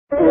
Hai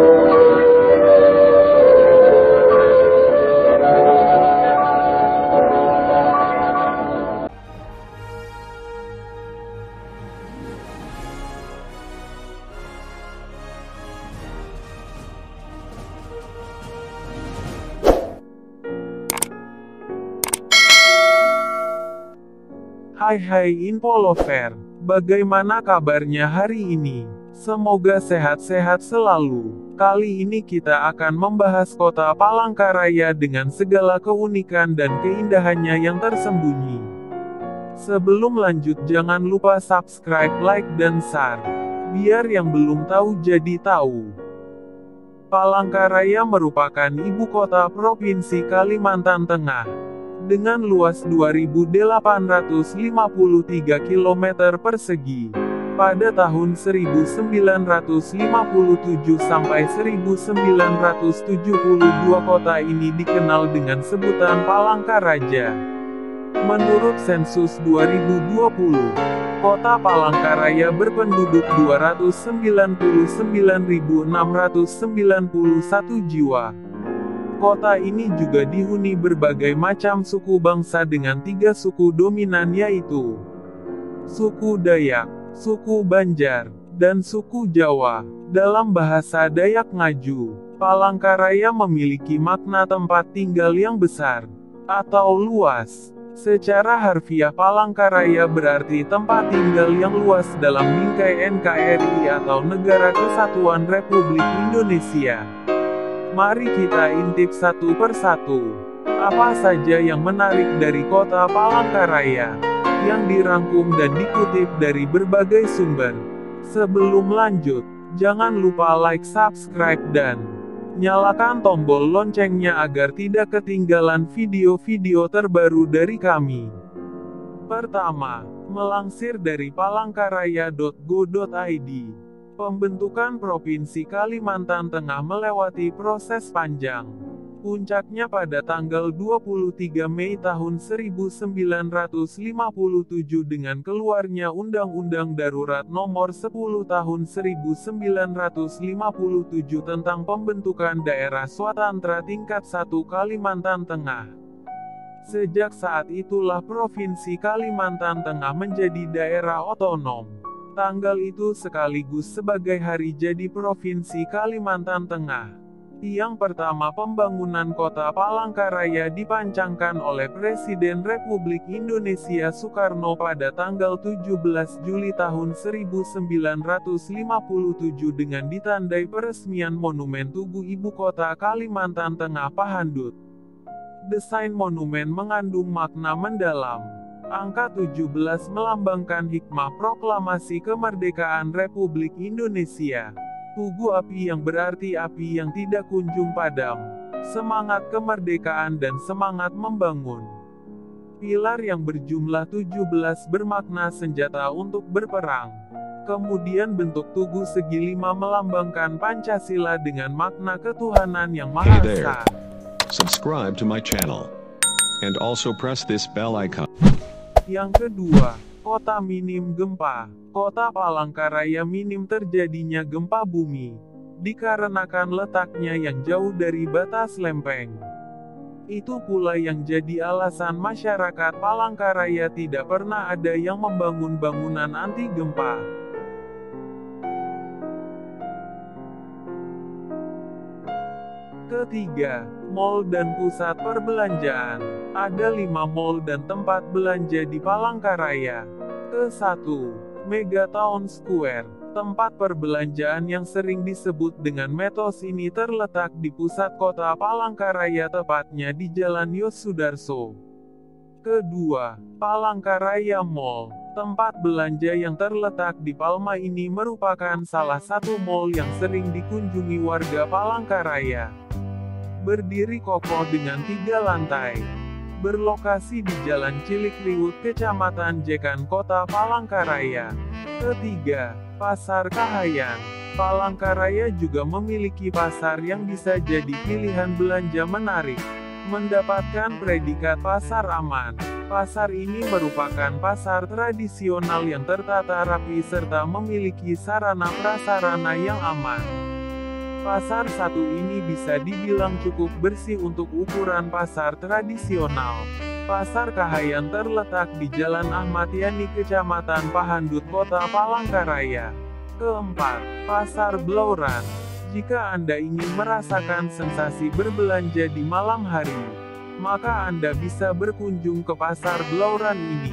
Info Lover, bagaimana kabarnya hari ini? Semoga sehat-sehat selalu. Kali ini kita akan membahas kota Palangkaraya dengan segala keunikan dan keindahannya yang tersembunyi. Sebelum lanjut jangan lupa subscribe, like dan share, biar yang belum tahu jadi tahu. Palangkaraya merupakan ibu kota Provinsi Kalimantan Tengah dengan luas 2.853 km persegi. Pada tahun 1957 sampai 1972 kota ini dikenal dengan sebutan Palangkaraja. Menurut sensus 2020, kota Palangkaraya berpenduduk 299.691 jiwa. Kota ini juga dihuni berbagai macam suku bangsa dengan 3 suku dominan yaitu suku Dayak, suku Banjar, dan suku Jawa. Dalam bahasa Dayak Ngaju, Palangkaraya memiliki makna tempat tinggal yang besar atau luas. Secara harfiah Palangkaraya berarti tempat tinggal yang luas dalam bingkai NKRI atau Negara Kesatuan Republik Indonesia. Mari kita intip satu persatu. Apa saja yang menarik dari kota Palangkaraya, yang dirangkum dan dikutip dari berbagai sumber. Sebelum lanjut, jangan lupa like, subscribe, dan nyalakan tombol loncengnya agar tidak ketinggalan video-video terbaru dari kami. Pertama, melansir dari palangkaraya.go.id. Pembentukan Provinsi Kalimantan Tengah melewati proses panjang. Puncaknya pada tanggal 23 Mei tahun 1957 dengan keluarnya Undang-Undang Darurat Nomor 10 Tahun 1957 tentang pembentukan daerah swatantra tingkat 1 Kalimantan Tengah. Sejak saat itulah Provinsi Kalimantan Tengah menjadi daerah otonom. Tanggal itu sekaligus sebagai hari jadi Provinsi Kalimantan Tengah. Yang pertama pembangunan kota Palangkaraya dipancangkan oleh Presiden Republik Indonesia Soekarno pada tanggal 17 Juli tahun 1957 dengan ditandai peresmian Monumen Tugu Ibu Kota Kalimantan Tengah Pahandut. Desain monumen mengandung makna mendalam. Angka 17 melambangkan hikmah proklamasi kemerdekaan Republik Indonesia. Tugu api yang berarti api yang tidak kunjung padam. Semangat kemerdekaan dan semangat membangun. Pilar yang berjumlah 17 bermakna senjata untuk berperang. Kemudian bentuk tugu segi 5 melambangkan Pancasila dengan makna ketuhanan yang Maha Esa. Subscribe to my channel. And also press this bell icon. Yang kedua, kota minim gempa. Kota Palangkaraya minim terjadinya gempa bumi, dikarenakan letaknya yang jauh dari batas lempeng. Itu pula yang jadi alasan masyarakat Palangkaraya tidak pernah ada yang membangun bangunan anti gempa. Ketiga, mal dan pusat perbelanjaan. Ada 5 mal dan tempat belanja di Palangkaraya. Ke-1, Mega Town Square. Tempat perbelanjaan yang sering disebut dengan Metos ini terletak di pusat kota Palangkaraya, tepatnya di Jalan Yosudarso. Kedua, Palangkaraya Mall. Tempat belanja yang terletak di Palma ini merupakan salah satu mall yang sering dikunjungi warga Palangkaraya. Berdiri kokoh dengan 3 lantai. Berlokasi di Jalan Cilikriwut, Kecamatan Jekan, Kota Palangkaraya. Ketiga, Pasar Kahayan. Palangkaraya juga memiliki pasar yang bisa jadi pilihan belanja menarik. Mendapatkan predikat pasar aman. Pasar ini merupakan pasar tradisional yang tertata rapi serta memiliki sarana prasarana yang aman. Pasar satu ini bisa dibilang cukup bersih untuk ukuran pasar tradisional. Pasar Kahayan terletak di Jalan Ahmad Yani, Kecamatan Pahandut, Kota Palangkaraya. Keempat, Pasar Blauran. Jika Anda ingin merasakan sensasi berbelanja di malam hari, maka Anda bisa berkunjung ke Pasar Blauran ini.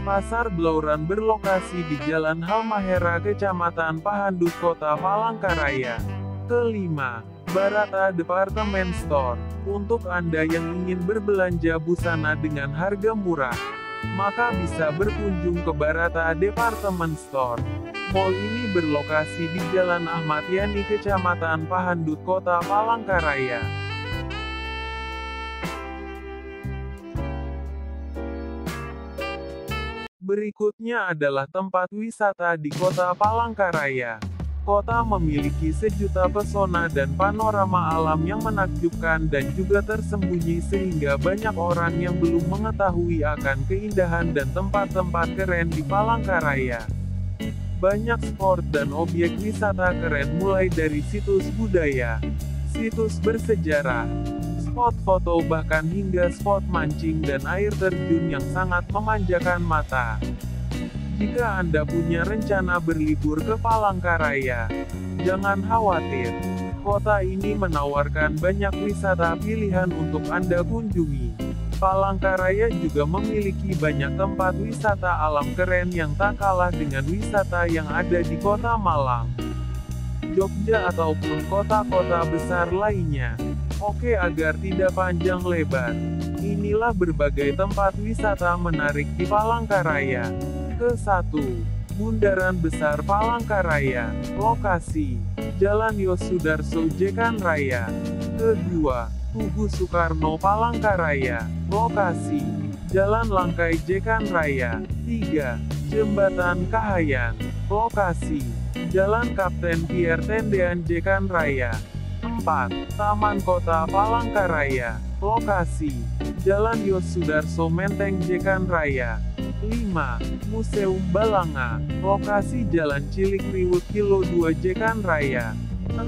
Pasar Blauran berlokasi di Jalan Halmahera, Kecamatan Pahandut, Kota Palangkaraya. Kelima, Barata Department Store. Untuk Anda yang ingin berbelanja busana dengan harga murah, maka bisa berkunjung ke Barata Department Store. Mall ini berlokasi di Jalan Ahmad Yani, Kecamatan Pahandut, Kota Palangkaraya. Berikutnya adalah tempat wisata di Kota Palangkaraya. Kota memiliki sejuta pesona dan panorama alam yang menakjubkan dan juga tersembunyi sehingga banyak orang yang belum mengetahui akan keindahan dan tempat-tempat keren di Palangkaraya. Banyak spot dan objek wisata keren mulai dari situs budaya, situs bersejarah, spot foto bahkan hingga spot mancing dan air terjun yang sangat memanjakan mata. Jika Anda punya rencana berlibur ke Palangkaraya, jangan khawatir. Kota ini menawarkan banyak wisata pilihan untuk Anda kunjungi. Palangkaraya juga memiliki banyak tempat wisata alam keren yang tak kalah dengan wisata yang ada di Kota Malang, Jogja ataupun kota-kota besar lainnya. Oke, agar tidak panjang lebar, inilah berbagai tempat wisata menarik di Palangkaraya. Ke-1. Bundaran Besar Palangkaraya. Lokasi: Jalan Yosudarso, Jekan Raya. Ke-2. Tugu Soekarno Palangkaraya. Lokasi: Jalan Langkai, Jekan Raya. 3. Jembatan Kahayan. Lokasi: Jalan Kapten Pierre Tendean, Jekan Raya. 4. Taman Kota Palangkaraya. Lokasi: Jalan Yosudarso, Menteng, Jekan Raya. 5. Museum Balanga. Lokasi: Jalan Cilik Riwut, Kilo 2, Jekan Raya. 6.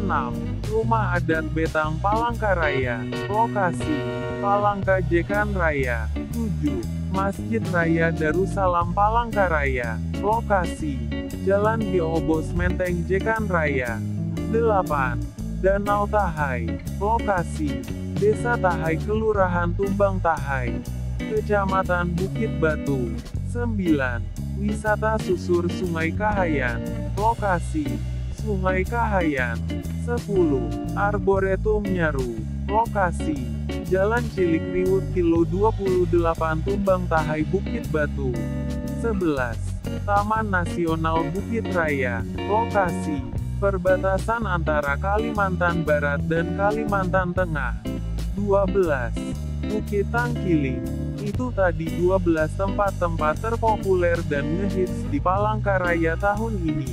Rumah Adat Betang Palangkaraya. Lokasi: Palangka, Jekan Raya. 7. Masjid Raya Darussalam Palangkaraya. Lokasi: Jalan Geobos, Menteng, Jekan Raya. 8. Danau Tahai. Lokasi: Desa Tahai, Kelurahan Tumbang Tahai, Kecamatan Bukit Batu. 9. Wisata Susur Sungai Kahayan. Lokasi: Sungai Kahayan. 10. Arboretum Nyaru. Lokasi: Jalan Cilik Riwut, Kilo 28, Tumbang Tahai, Bukit Batu. 11. Taman Nasional Bukit Raya. Lokasi: perbatasan antara Kalimantan Barat dan Kalimantan Tengah. 12. Bukit Tangkiling. Itu tadi 12 tempat-tempat terpopuler dan ngehits di Palangkaraya tahun ini.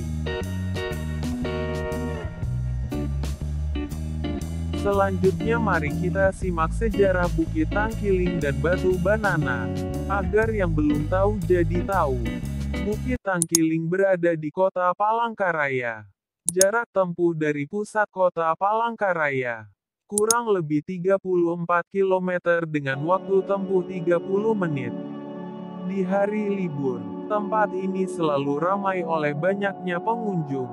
Selanjutnya mari kita simak sejarah Bukit Tangkiling dan Batu Banana. Agar yang belum tahu jadi tahu. Bukit Tangkiling berada di Kota Palangkaraya. Jarak tempuh dari pusat Kota Palangkaraya kurang lebih 34 km dengan waktu tempuh 30 menit. Di hari libur, tempat ini selalu ramai oleh banyaknya pengunjung.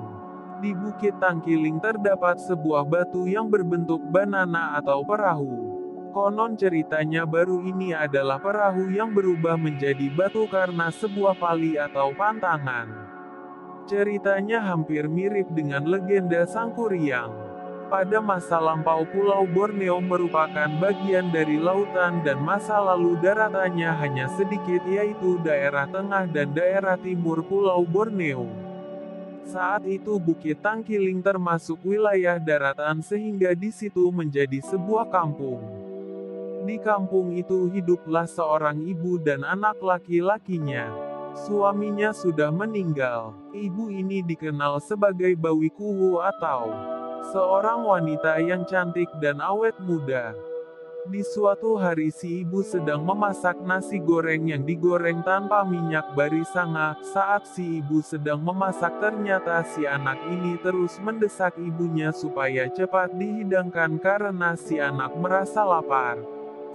Di Bukit Tangkiling terdapat sebuah batu yang berbentuk banana atau perahu. Konon ceritanya baru ini adalah perahu yang berubah menjadi batu karena sebuah pali atau pantangan. Ceritanya hampir mirip dengan legenda Sangkuriang. Pada masa lampau Pulau Borneo merupakan bagian dari lautan dan masa lalu daratannya hanya sedikit, yaitu daerah tengah dan daerah timur Pulau Borneo. Saat itu Bukit Tangkiling termasuk wilayah daratan sehingga di situ menjadi sebuah kampung. Di kampung itu hiduplah seorang ibu dan anak laki-lakinya. Suaminya sudah meninggal. Ibu ini dikenal sebagai Bawi Kuwu atau seorang wanita yang cantik dan awet muda. Di suatu hari si ibu sedang memasak nasi goreng yang digoreng tanpa minyak barisanga. Saat si ibu sedang memasak ternyata si anak ini terus mendesak ibunya supaya cepat dihidangkan karena si anak merasa lapar.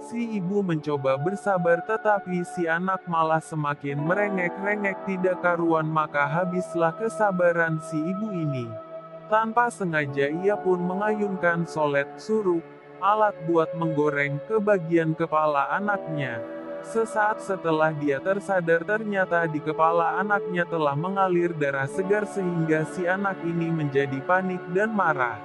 Si ibu mencoba bersabar tetapi si anak malah semakin merengek-rengek tidak karuan maka habislah kesabaran si ibu ini. Tanpa sengaja ia pun mengayunkan solet suruk, alat buat menggoreng, ke bagian kepala anaknya. Sesaat setelah dia tersadar ternyata di kepala anaknya telah mengalir darah segar sehingga si anak ini menjadi panik dan marah.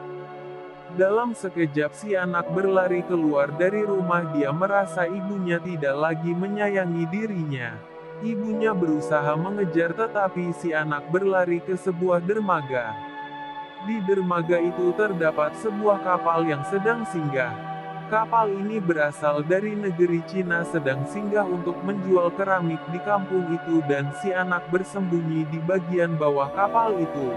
Dalam sekejap si anak berlari keluar dari rumah dia merasa ibunya tidak lagi menyayangi dirinya. Ibunya berusaha mengejar tetapi si anak berlari ke sebuah dermaga. Di dermaga itu terdapat sebuah kapal yang sedang singgah. Kapal ini berasal dari negeri Cina sedang singgah untuk menjual keramik di kampung itu dan si anak bersembunyi di bagian bawah kapal itu.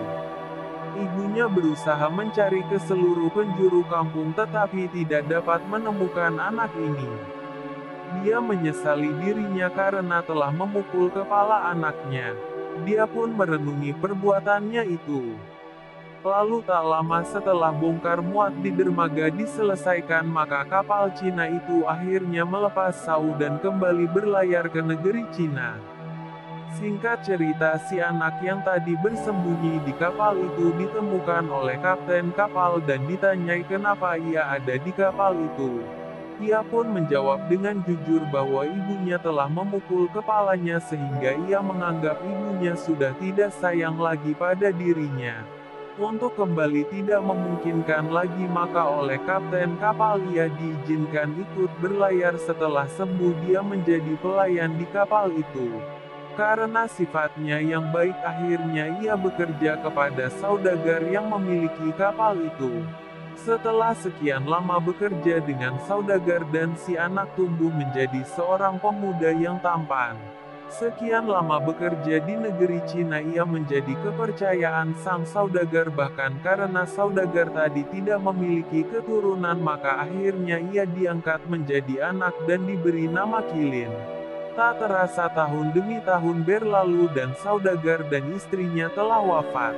Ibunya berusaha mencari ke seluruh penjuru kampung tetapi tidak dapat menemukan anak ini. Dia menyesali dirinya karena telah memukul kepala anaknya. Dia pun merenungi perbuatannya itu. Lalu tak lama setelah bongkar muat di dermaga diselesaikan maka kapal Cina itu akhirnya melepas sau dan kembali berlayar ke negeri Cina. Singkat cerita si anak yang tadi bersembunyi di kapal itu ditemukan oleh kapten kapal dan ditanyai kenapa ia ada di kapal itu. Ia pun menjawab dengan jujur bahwa ibunya telah memukul kepalanya sehingga ia menganggap ibunya sudah tidak sayang lagi pada dirinya. Untuk kembali tidak memungkinkan lagi maka oleh kapten kapal ia diizinkan ikut berlayar setelah sembuh dia menjadi pelayan di kapal itu. Karena sifatnya yang baik akhirnya ia bekerja kepada saudagar yang memiliki kapal itu. Setelah sekian lama bekerja dengan saudagar dan si anak tumbuh menjadi seorang pemuda yang tampan. Sekian lama bekerja di negeri Cina ia menjadi kepercayaan sang saudagar bahkan karena saudagar tadi tidak memiliki keturunan maka akhirnya ia diangkat menjadi anak dan diberi nama Qilin. Tak terasa tahun demi tahun berlalu dan saudagar dan istrinya telah wafat.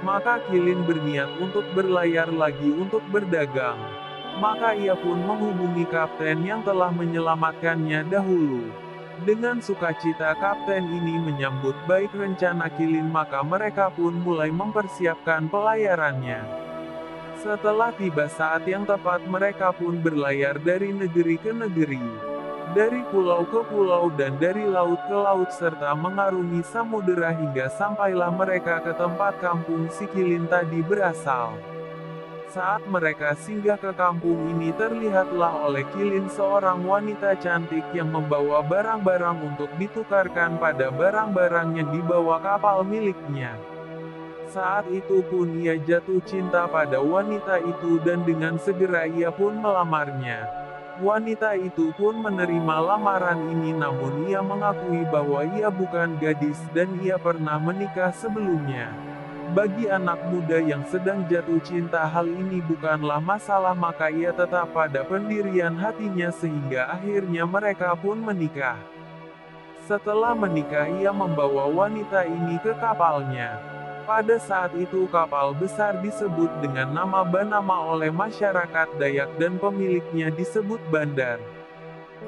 Maka Qilin berniat untuk berlayar lagi untuk berdagang. Maka ia pun menghubungi kapten yang telah menyelamatkannya dahulu. Dengan sukacita kapten ini menyambut baik rencana Qilin maka mereka pun mulai mempersiapkan pelayarannya. Setelah tiba saat yang tepat mereka pun berlayar dari negeri ke negeri. Dari pulau ke pulau dan dari laut ke laut serta mengarungi samudera hingga sampailah mereka ke tempat kampung si Qilin tadi berasal. Saat mereka singgah ke kampung ini terlihatlah oleh Qilin seorang wanita cantik yang membawa barang-barang untuk ditukarkan pada barang-barang yang dibawa kapal miliknya. Saat itu pun ia jatuh cinta pada wanita itu dan dengan segera ia pun melamarnya. Wanita itu pun menerima lamaran ini namun ia mengakui bahwa ia bukan gadis dan ia pernah menikah sebelumnya. Bagi anak muda yang sedang jatuh cinta hal ini bukanlah masalah maka ia tetap pada pendirian hatinya sehingga akhirnya mereka pun menikah. Setelah menikah ia membawa wanita ini ke kapalnya. Pada saat itu kapal besar disebut dengan nama Banama oleh masyarakat Dayak dan pemiliknya disebut Bandar.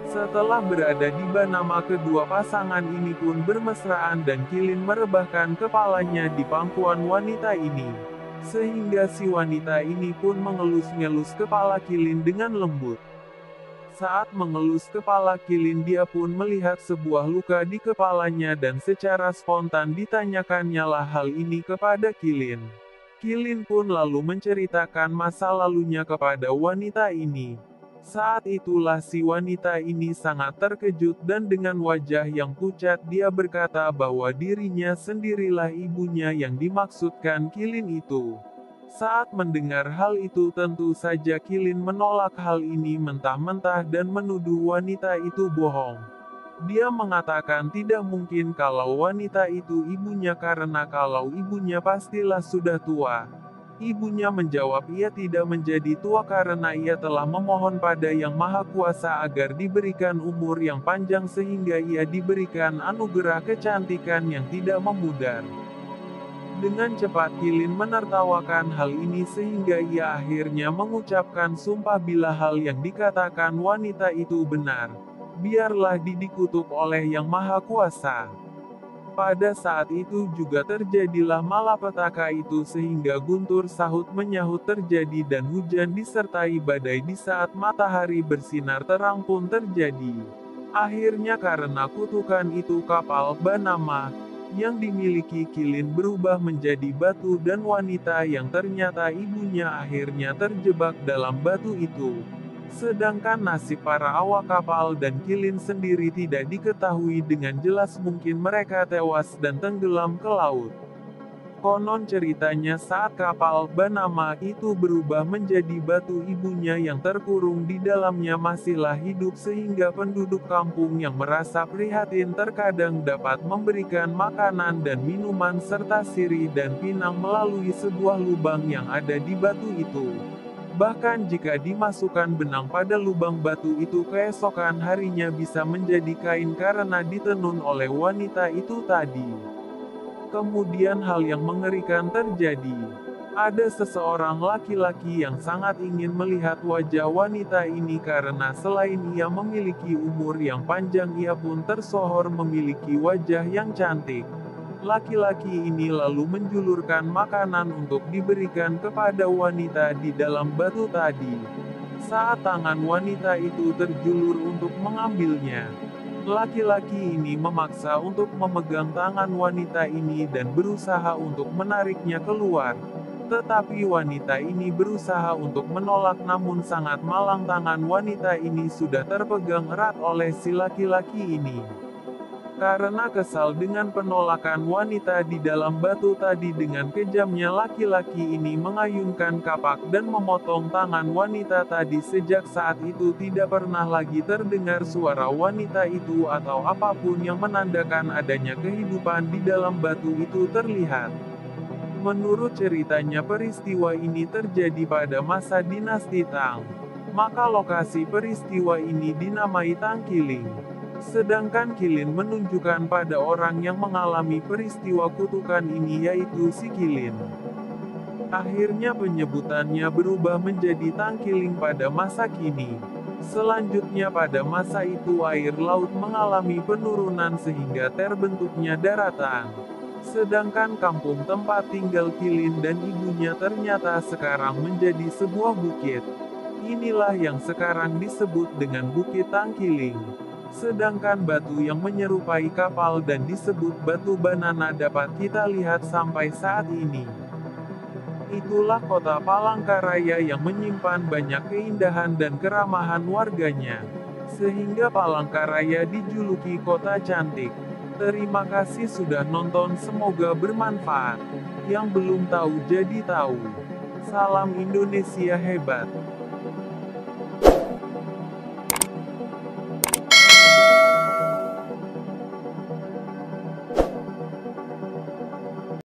Setelah berada di Banama kedua pasangan ini pun bermesraan dan Qilin merebahkan kepalanya di pangkuan wanita ini. Sehingga si wanita ini pun mengelus-ngelus kepala Qilin dengan lembut. Saat mengelus kepala Qilin dia pun melihat sebuah luka di kepalanya dan secara spontan ditanyakannya lah hal ini kepada Qilin. Qilin pun lalu menceritakan masa lalunya kepada wanita ini. Saat itulah si wanita ini sangat terkejut dan dengan wajah yang pucat dia berkata bahwa dirinya sendirilah ibunya yang dimaksudkan Qilin itu. Saat mendengar hal itu tentu saja Qilin menolak hal ini mentah-mentah dan menuduh wanita itu bohong. Dia mengatakan tidak mungkin kalau wanita itu ibunya karena kalau ibunya pastilah sudah tua. Ibunya menjawab ia tidak menjadi tua karena ia telah memohon pada Yang Maha Kuasa agar diberikan umur yang panjang sehingga ia diberikan anugerah kecantikan yang tidak memudar. Dengan cepat Qilin menertawakan hal ini sehingga ia akhirnya mengucapkan sumpah bila hal yang dikatakan wanita itu benar. Biarlah dikutuk oleh Yang Maha Kuasa. Pada saat itu juga terjadilah malapetaka itu sehingga guntur sahut menyahut terjadi dan hujan disertai badai di saat matahari bersinar terang pun terjadi. Akhirnya karena kutukan itu kapal Banama yang dimiliki Qilin berubah menjadi batu dan wanita yang ternyata ibunya akhirnya terjebak dalam batu itu. Sedangkan nasib para awak kapal dan Qilin sendiri tidak diketahui dengan jelas, mungkin mereka tewas dan tenggelam ke laut. Konon ceritanya saat kapal Banama itu berubah menjadi batu, ibunya yang terkurung di dalamnya masihlah hidup sehingga penduduk kampung yang merasa prihatin terkadang dapat memberikan makanan dan minuman serta sirih dan pinang melalui sebuah lubang yang ada di batu itu. Bahkan jika dimasukkan benang pada lubang batu itu keesokan harinya bisa menjadi kain karena ditenun oleh wanita itu tadi. Kemudian hal yang mengerikan terjadi. Ada seseorang laki-laki yang sangat ingin melihat wajah wanita ini karena selain ia memiliki umur yang panjang ia pun tersohor memiliki wajah yang cantik. Laki-laki ini lalu menjulurkan makanan untuk diberikan kepada wanita di dalam batu tadi. Saat tangan wanita itu terjulur untuk mengambilnya, laki-laki ini memaksa untuk memegang tangan wanita ini dan berusaha untuk menariknya keluar. Tetapi wanita ini berusaha untuk menolak, namun sangat malang tangan wanita ini sudah terpegang erat oleh si laki-laki ini. Karena kesal dengan penolakan wanita di dalam batu tadi, dengan kejamnya laki-laki ini mengayunkan kapak dan memotong tangan wanita tadi. Sejak saat itu tidak pernah lagi terdengar suara wanita itu atau apapun yang menandakan adanya kehidupan di dalam batu itu terlihat. Menurut ceritanya peristiwa ini terjadi pada masa dinasti Tang. Maka lokasi peristiwa ini dinamai Tangqiling. Sedangkan Qilin menunjukkan pada orang yang mengalami peristiwa kutukan ini yaitu si Qilin. Akhirnya penyebutannya berubah menjadi Tangqiling pada masa kini. Selanjutnya pada masa itu air laut mengalami penurunan sehingga terbentuknya daratan. Sedangkan kampung tempat tinggal Qilin dan ibunya ternyata sekarang menjadi sebuah bukit. Inilah yang sekarang disebut dengan Bukit Tangqiling. Sedangkan batu yang menyerupai kapal dan disebut batu Banana dapat kita lihat sampai saat ini. Itulah kota Palangkaraya yang menyimpan banyak keindahan dan keramahan warganya. Sehingga Palangkaraya dijuluki kota cantik. Terima kasih sudah nonton, semoga bermanfaat. Yang belum tahu jadi tahu. Salam Indonesia hebat.